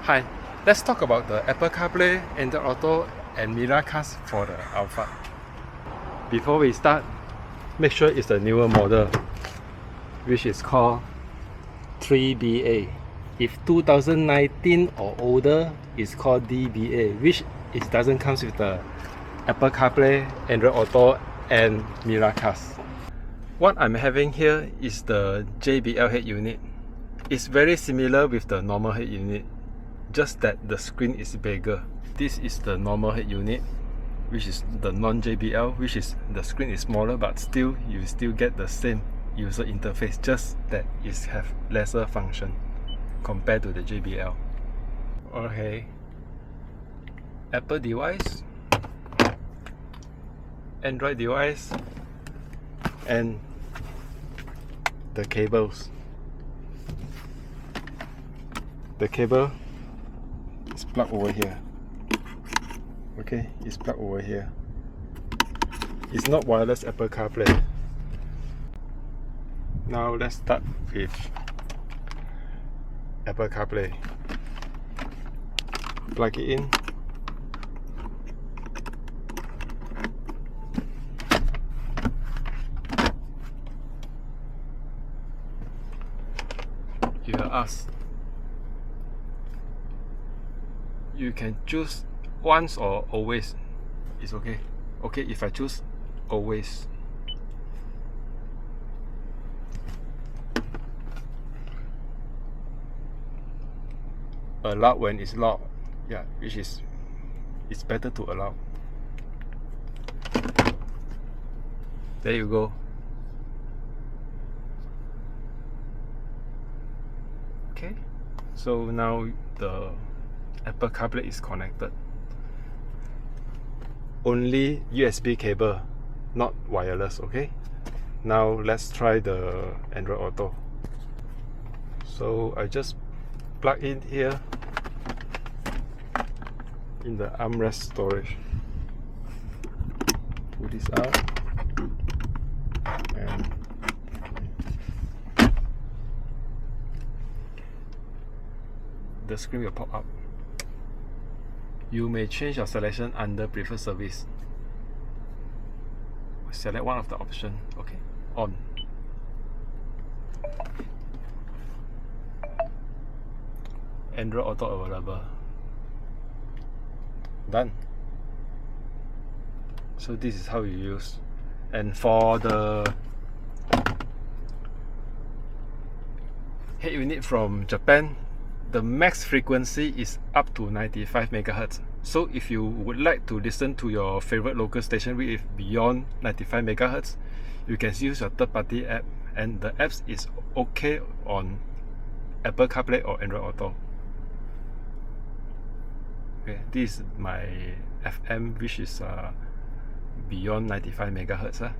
Hi, let's talk about the Apple CarPlay, Android Auto and MiraCast for the Alphard. Before we start, make sure it's the newer model, which is called 3BA. If 2019 or older, it's called DBA, which it doesn't come with the Apple CarPlay, Android Auto and MiraCast. What I'm having here is the JBL head unit. It's very similar with the normal head unit, just that the screen is bigger. This is the normal head unit, which is the non-JBL, which is the screen is smaller, but still you still get the same user interface, just that it have lesser function compared to the JBL. Okay, Apple device, Android device, and the cables. The cable is plugged over here. Okay, it's plugged over here. It's not wireless Apple CarPlay. Now let's start with Apple CarPlay. Plug it in. You are asked, you can choose once or always. It's okay. Okay, if I choose always. Allow when it's loud. Yeah, which is it's better to allow. There you go. Okay, so now the Apple CarPlay is connected. Only USB cable, not wireless. Okay, now let's try the Android Auto. So I just plug in here in the armrest storage. Pull this out and the screen will pop up. You may change your selection under preferred service. Select one of the options. Okay, on. Android Auto available. Done. So this is how you use. And for the head unit from Japan, the max frequency is up to 95 MHz. So if you would like to listen to your favorite local station with beyond 95 MHz, you can use your third-party app, and the apps is okay on Apple CarPlay or Android Auto. Okay, this is my FM, which is beyond 95 MHz.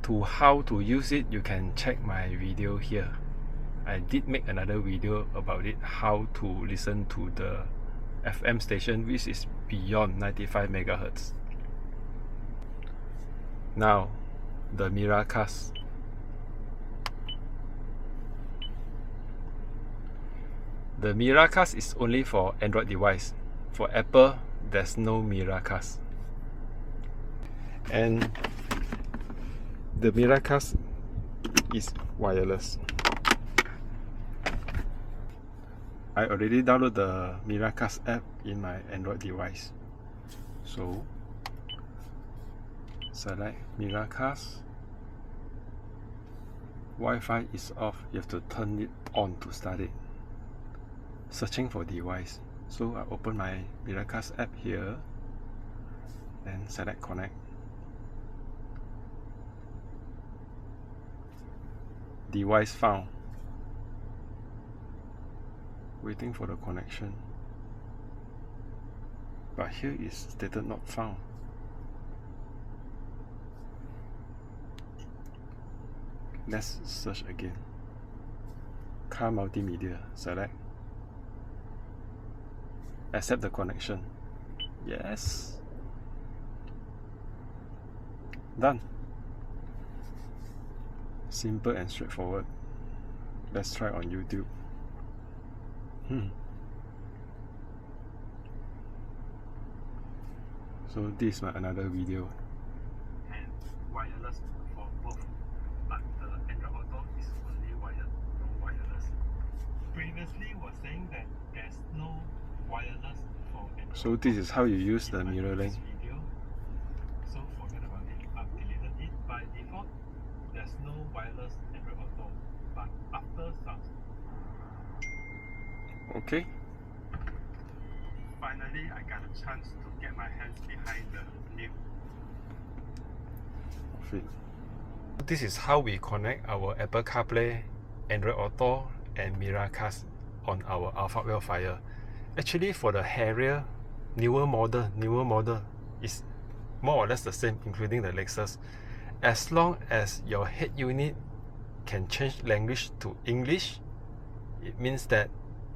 To how to use it, you can check my video here. I did make another video about it, how to listen to the FM station which is beyond 95 MHz. Now, the MiraCast. The MiraCast is only for Android device. For Apple, there's no MiraCast. And the MiraCast is wireless. I already downloaded the MiraCast app in my Android device. So, select MiraCast. Wi-Fi is off. You have to turn it on to start it. Searching for device. So I open my MiraCast app here and select connect. Device found. Waiting for the connection, but here is stated not found. Let's search again. Car multimedia, select. Accept the connection. Yes. Done. Simple and straightforward. Let's try on YouTube. So this is my another video. And wireless for both, but the Android Auto is only wired, no wireless. Previously was saying that there's no wireless for Android. So this is how you use the MiraLink. Video. So forget about it. I've deleted it. By default, there's no wireless Android Auto, but after some. Okay. Finally, I got a chance to get my hands behind the new. This is how we connect our Apple CarPlay, Android Auto and MiraCast on our Alphard Vellfire. Actually, for the Harrier newer model is more or less the same, including the Lexus. As long as your head unit can change language to English, it means that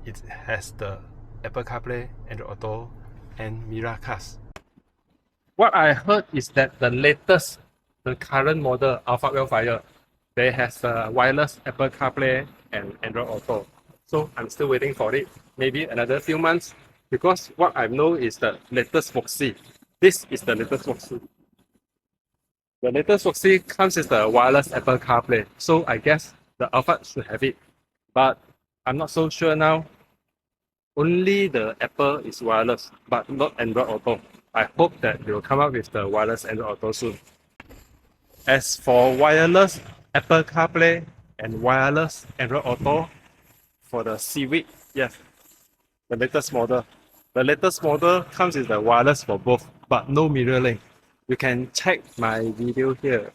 it has the Apple CarPlay, Android Auto and MiraCast. What I heard is that the current model Alphard Vellfire, they has a wireless Apple CarPlay and Android Auto. So I'm still waiting for it, maybe another few months, because what I know is the latest Voxy. This is the latest Voxy. The latest Voxy comes with the wireless Apple CarPlay, so I guess the Alphard should have it, but I'm not so sure now. Only the Apple is wireless, but not Android Auto. I hope that they will come up with the wireless Android Auto soon. As for wireless Apple CarPlay and wireless Android Auto for the Civic, yes, the latest model. The latest model comes with the wireless for both, but no MiraLink. You can check my video here.